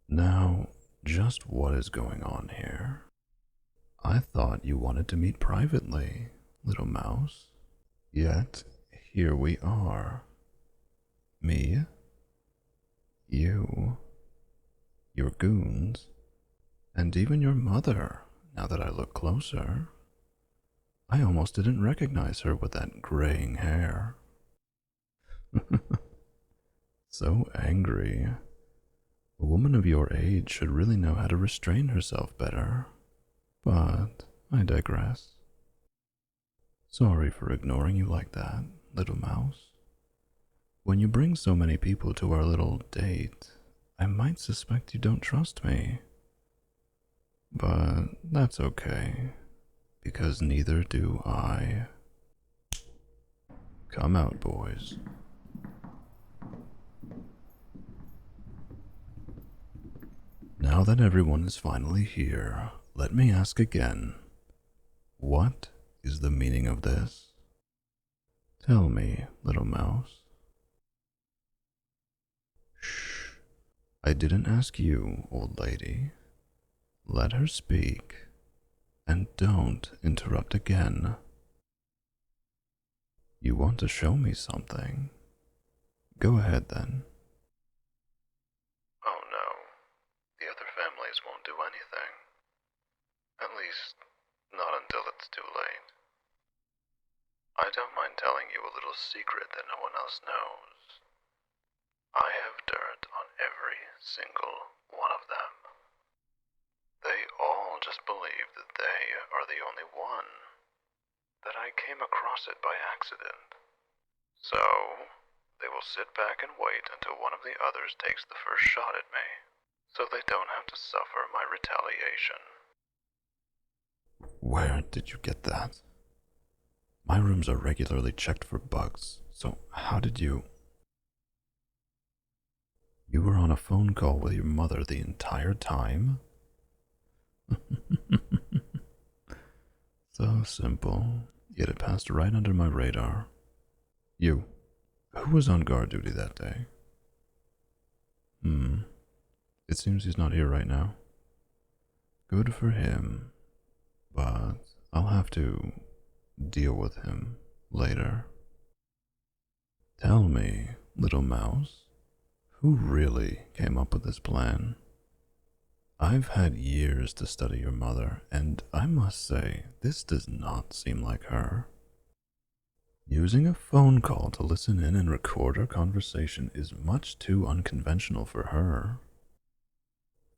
Now, just what is going on here? I thought you wanted to meet privately, little mouse. Yet, here we are. Me, you, your goons, and even your mother, now that I look closer. I almost didn't recognize her with that graying hair. So angry. A woman of your age should really know how to restrain herself better. But I digress. Sorry for ignoring you like that, little mouse. When you bring so many people to our little date, I might suspect you don't trust me. But that's okay, because neither do I. Come out, boys. Now that everyone is finally here, let me ask again. What is the meaning of this? Tell me, little mouse. Shh. I didn't ask you, old lady. Let her speak, and don't interrupt again. You want to show me something? Go ahead then. Oh no, the other families won't do anything. At least, not until it's too late. I don't mind telling you a little secret that no one else knows. I have dirt on every single one of them. They all just believe that they are the only one. That I came across it by accident. So, they will sit back and wait until one of the others takes the first shot at me, so they don't have to suffer my retaliation. Where did you get that? My rooms are regularly checked for bugs, so how did you... You were on a phone call with your mother the entire time? So simple, yet it passed right under my radar. You, who was on guard duty that day? It seems he's not here right now. Good for him, but I'll have to deal with him later. Tell me, little mouse, who really came up with this plan? I've had years to study your mother, and I must say, this does not seem like her. Using a phone call to listen in and record our conversation is much too unconventional for her.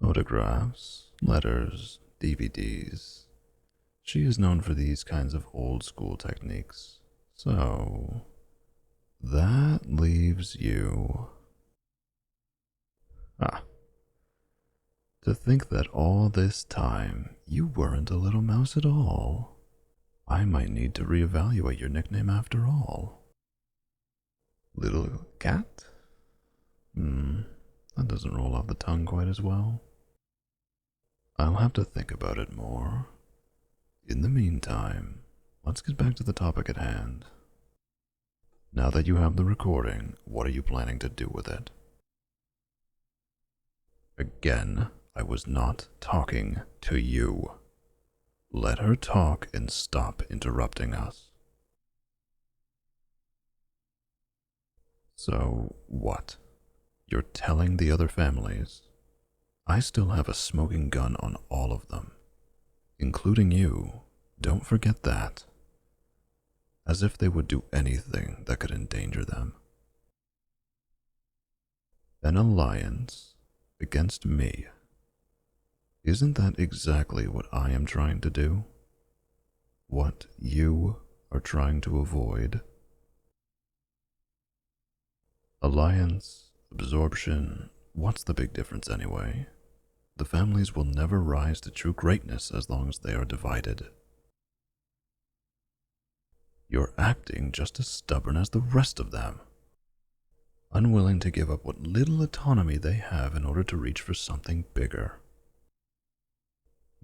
Photographs, letters, DVDs. She is known for these kinds of old school techniques. So, that leaves you. To think that all this time you weren't a little mouse at all. I might need to reevaluate your nickname after all. Little cat? That doesn't roll off the tongue quite as well. I'll have to think about it more. In the meantime, let's get back to the topic at hand. Now that you have the recording, what are you planning to do with it? Again, I was not talking to you. Let her talk and stop interrupting us. So, what? You're telling the other families? I still have a smoking gun on all of them, including you. Don't forget that. As if they would do anything that could endanger them. An alliance against me. Isn't that exactly what I am trying to do? What you are trying to avoid? Alliance, absorption, what's the big difference anyway? The families will never rise to true greatness as long as they are divided. You're acting just as stubborn as the rest of them, unwilling to give up what little autonomy they have in order to reach for something bigger.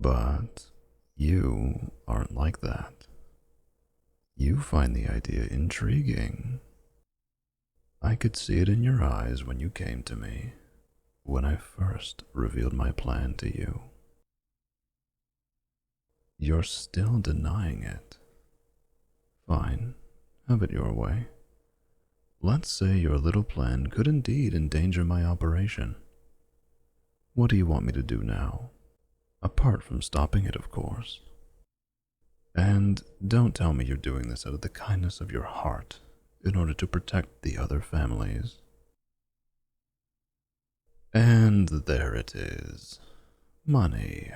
But you aren't like that. You find the idea intriguing. I could see it in your eyes when you came to me. when I first revealed my plan to you. You're still denying it. Fine, have it your way. Let's say your little plan could indeed endanger my operation. What do you want me to do now? Apart from stopping it, of course. And don't tell me you're doing this out of the kindness of your heart in order to protect the other families. And there it is. Money.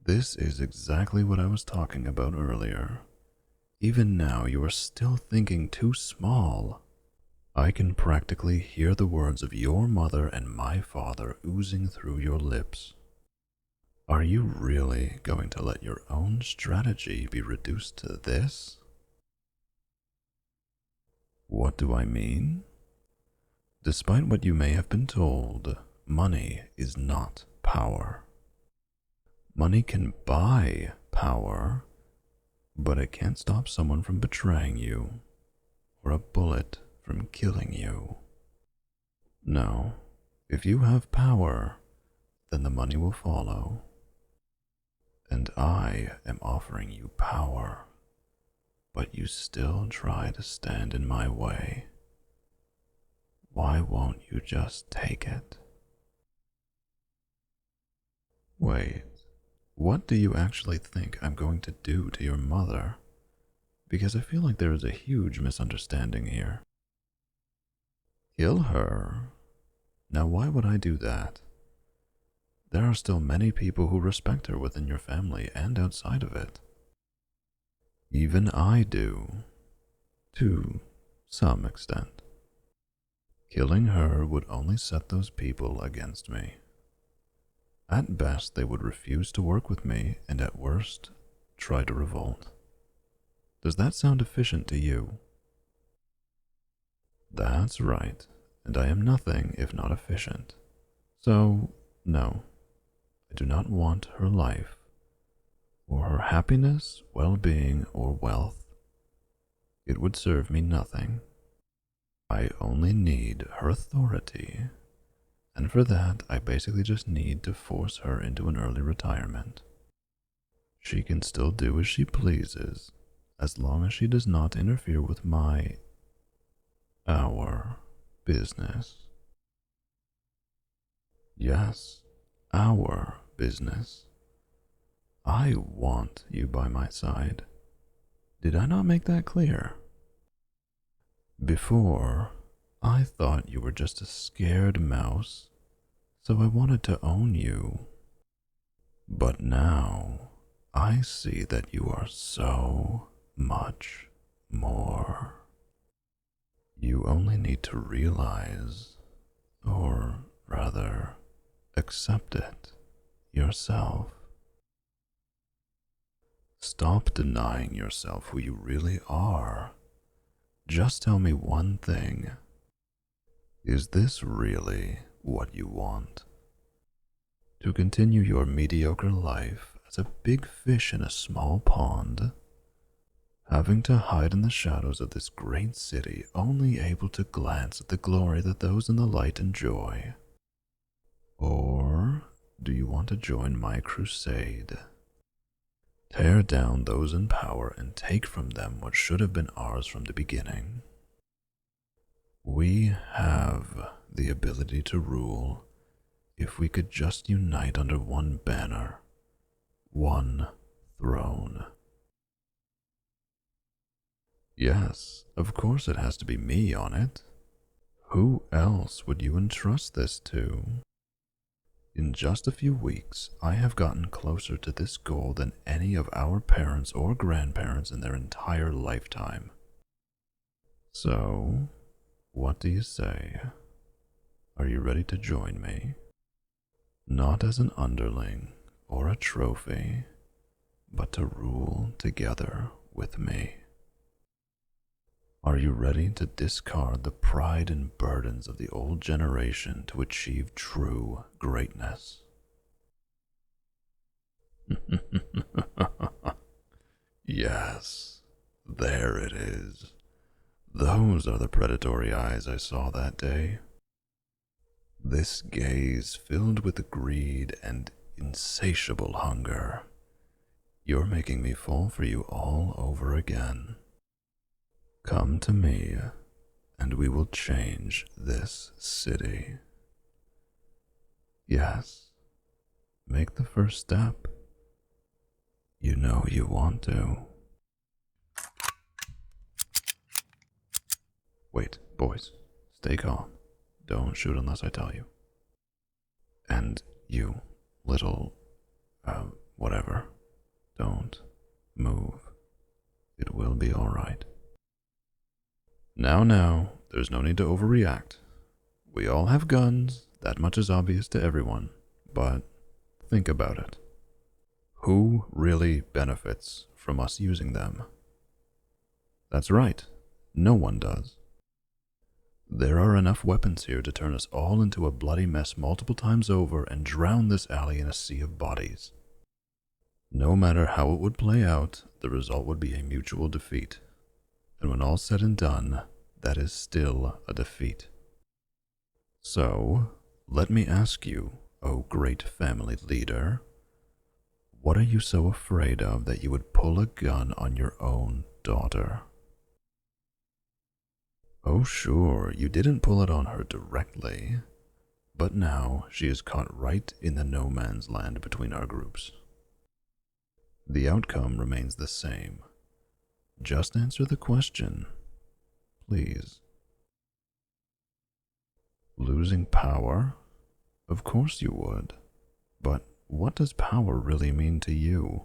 This is exactly what I was talking about earlier. Even now, you are still thinking too small. I can practically hear the words of your mother and my father oozing through your lips. Are you really going to let your own strategy be reduced to this? What do I mean? Despite what you may have been told, money is not power. Money can buy power, but it can't stop someone from betraying you, or a bullet from killing you. No, if you have power, then the money will follow. And I am offering you power, but you still try to stand in my way. Why won't you just take it? Wait, what do you actually think I'm going to do to your mother? Because I feel like there is a huge misunderstanding here. Kill her? Now why would I do that? There are still many people who respect her within your family and outside of it. Even I do, to some extent. Killing her would only set those people against me. At best, they would refuse to work with me, and at worst, try to revolt. Does that sound efficient to you? That's right, and I am nothing if not efficient. So, no, I do not want her life, or her happiness, well-being, or wealth. It would serve me nothing. I only need her authority, and for that I basically just need to force her into an early retirement. She can still do as she pleases, as long as she does not interfere with our business. Yes, our business. I want you by my side. Did I not make that clear? Before, I thought you were just a scared mouse, so I wanted to own you. But now, I see that you are so much more. You only need to realize, or rather, accept it yourself. Stop denying yourself who you really are. Just tell me one thing. Is this really what you want? To continue your mediocre life as a big fish in a small pond, having to hide in the shadows of this great city, only able to glance at the glory that those in the light enjoy? Or do you want to join my crusade? Tear down those in power and take from them what should have been ours from the beginning. We have the ability to rule if we could just unite under one banner, one throne. Yes, of course it has to be me on it. Who else would you entrust this to? In just a few weeks, I have gotten closer to this goal than any of our parents or grandparents in their entire lifetime. So, what do you say? Are you ready to join me? Not as an underling or a trophy, but to rule together with me. Are you ready to discard the pride and burdens of the old generation to achieve true greatness? Yes, there it is. Those are the predatory eyes I saw that day. This gaze filled with greed and insatiable hunger. You're making me fall for you all over again. Come to me, and we will change this city. Yes, make the first step. You know you want to. Wait, boys, stay calm. Don't shoot unless I tell you. And you, little, whatever, don't move. It will be alright. Now, there's no need to overreact. We all have guns, that much is obvious to everyone, but think about it. Who really benefits from us using them? That's right, no one does. There are enough weapons here to turn us all into a bloody mess multiple times over and drown this alley in a sea of bodies. No matter how it would play out, the result would be a mutual defeat. And when all's said and done, that is still a defeat. So, let me ask you, O great family leader, what are you so afraid of that you would pull a gun on your own daughter? Oh sure, you didn't pull it on her directly, but now she is caught right in the no man's land between our groups. The outcome remains the same. Just answer the question, please. Losing power? Of course you would, but what does power really mean to you?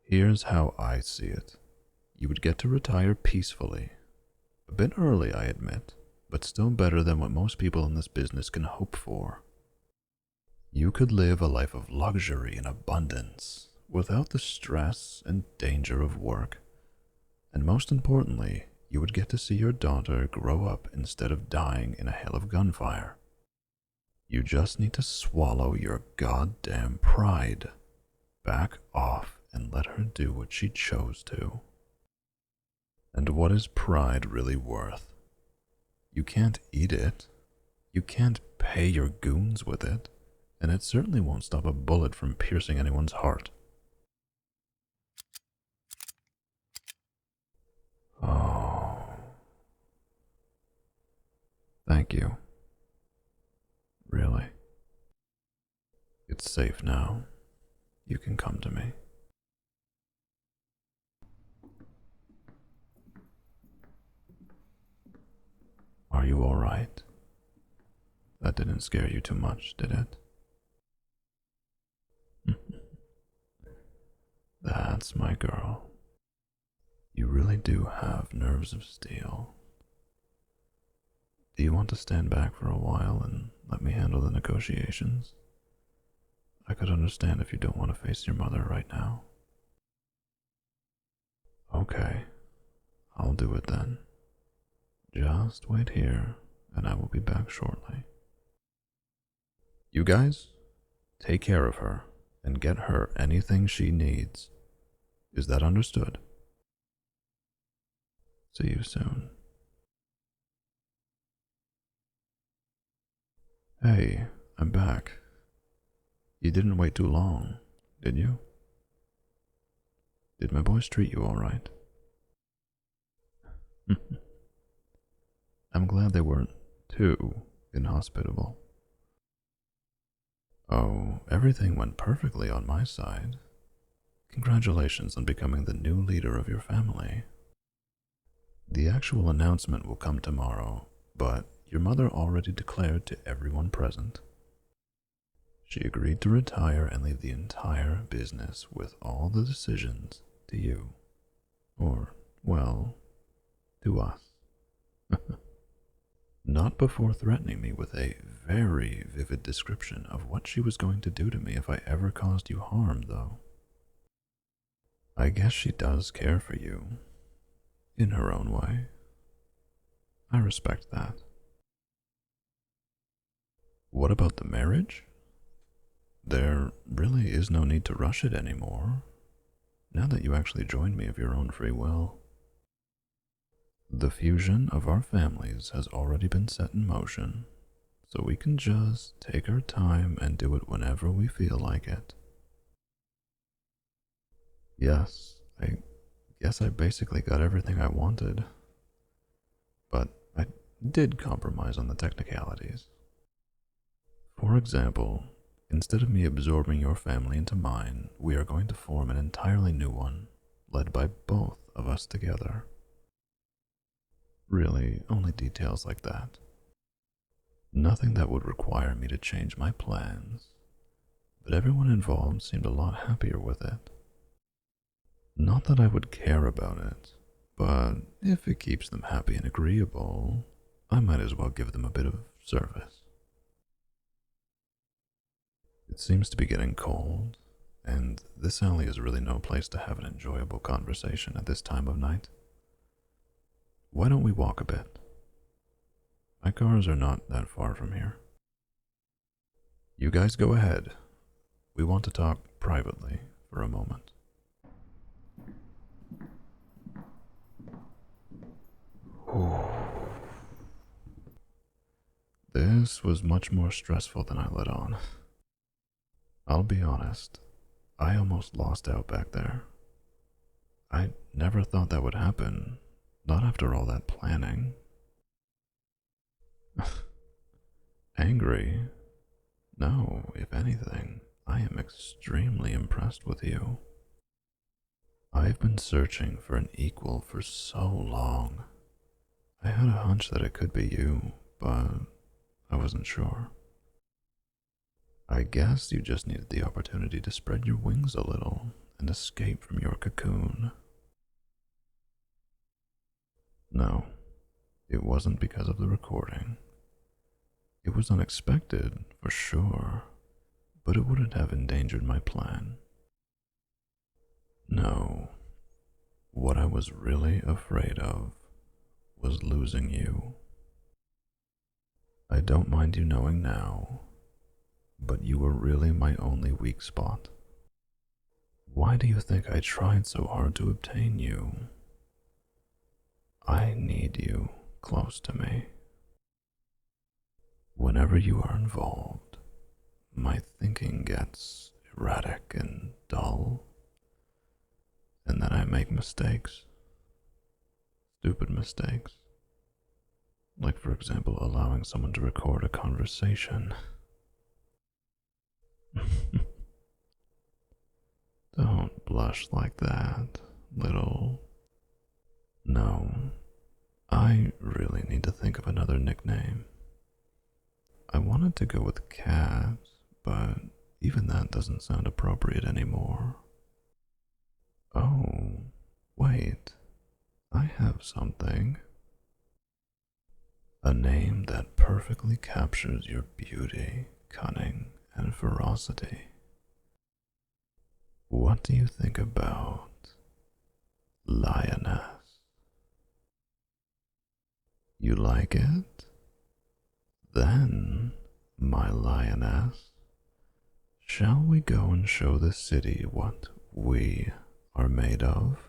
Here's how I see it. You would get to retire peacefully. A bit early, I admit, but still better than what most people in this business can hope for. You could live a life of luxury and abundance, without the stress and danger of work. And most importantly, you would get to see your daughter grow up instead of dying in a hail of gunfire. You just need to swallow your goddamn pride. Back off and let her do what she chose to. And what is pride really worth? You can't eat it. You can't pay your goons with it. And it certainly won't stop a bullet from piercing anyone's heart. Oh. Thank you. Really. It's safe now. You can come to me. Are you all right? That didn't scare you too much, did it? That's my girl. You really do have nerves of steel. Do you want to stand back for a while and let me handle the negotiations? I could understand if you don't want to face your mother right now. Okay, I'll do it then. Just wait here, and I will be back shortly. You guys, take care of her and get her anything she needs. Is that understood? See you soon. Hey, I'm back. You didn't wait too long, did you? Did my boys treat you all right? I'm glad they weren't too inhospitable. Oh, everything went perfectly on my side. Congratulations on becoming the new leader of your family. The actual announcement will come tomorrow, but your mother already declared to everyone present. She agreed to retire and leave the entire business with all the decisions to you. Or, well, to us. Not before threatening me with a very vivid description of what she was going to do to me if I ever caused you harm, though. I guess she does care for you, in her own way. I respect that. What about the marriage? There really is no need to rush it anymore, now that you actually joined me of your own free will. The fusion of our families has already been set in motion, so we can just take our time and do it whenever we feel like it. Yes, I guess I basically got everything I wanted, but I did compromise on the technicalities. For example, instead of me absorbing your family into mine, we are going to form an entirely new one, led by both of us together. Really, only details like that. Nothing that would require me to change my plans, but everyone involved seemed a lot happier with it. Not that I would care about it, but if it keeps them happy and agreeable, I might as well give them a bit of service. It seems to be getting cold, and this alley is really no place to have an enjoyable conversation at this time of night. Why don't we walk a bit? My cars are not that far from here. You guys go ahead. We want to talk privately for a moment. This was much more stressful than I let on. I'll be honest, I almost lost out back there. I never thought that would happen, not after all that planning. Angry? No, if anything, I am extremely impressed with you. I've been searching for an equal for so long. I had a hunch that it could be you, but I wasn't sure. I guess you just needed the opportunity to spread your wings a little and escape from your cocoon. No, it wasn't because of the recording. It was unexpected, for sure, but it wouldn't have endangered my plan. No, what I was really afraid of was losing you. I don't mind you knowing now, but you were really my only weak spot. Why do you think I tried so hard to obtain you? I need you close to me. Whenever you are involved, my thinking gets erratic and dull, and then I make mistakes. Stupid mistakes. Like, for example, allowing someone to record a conversation. Don't blush like that, little. No, I really need to think of another nickname. I wanted to go with Cat, but even that doesn't sound appropriate anymore. Oh, wait, I have something. A name that perfectly captures your beauty, cunning, and ferocity. What do you think about Lioness? You like it? Then, my lioness, shall we go and show the city what we are made of?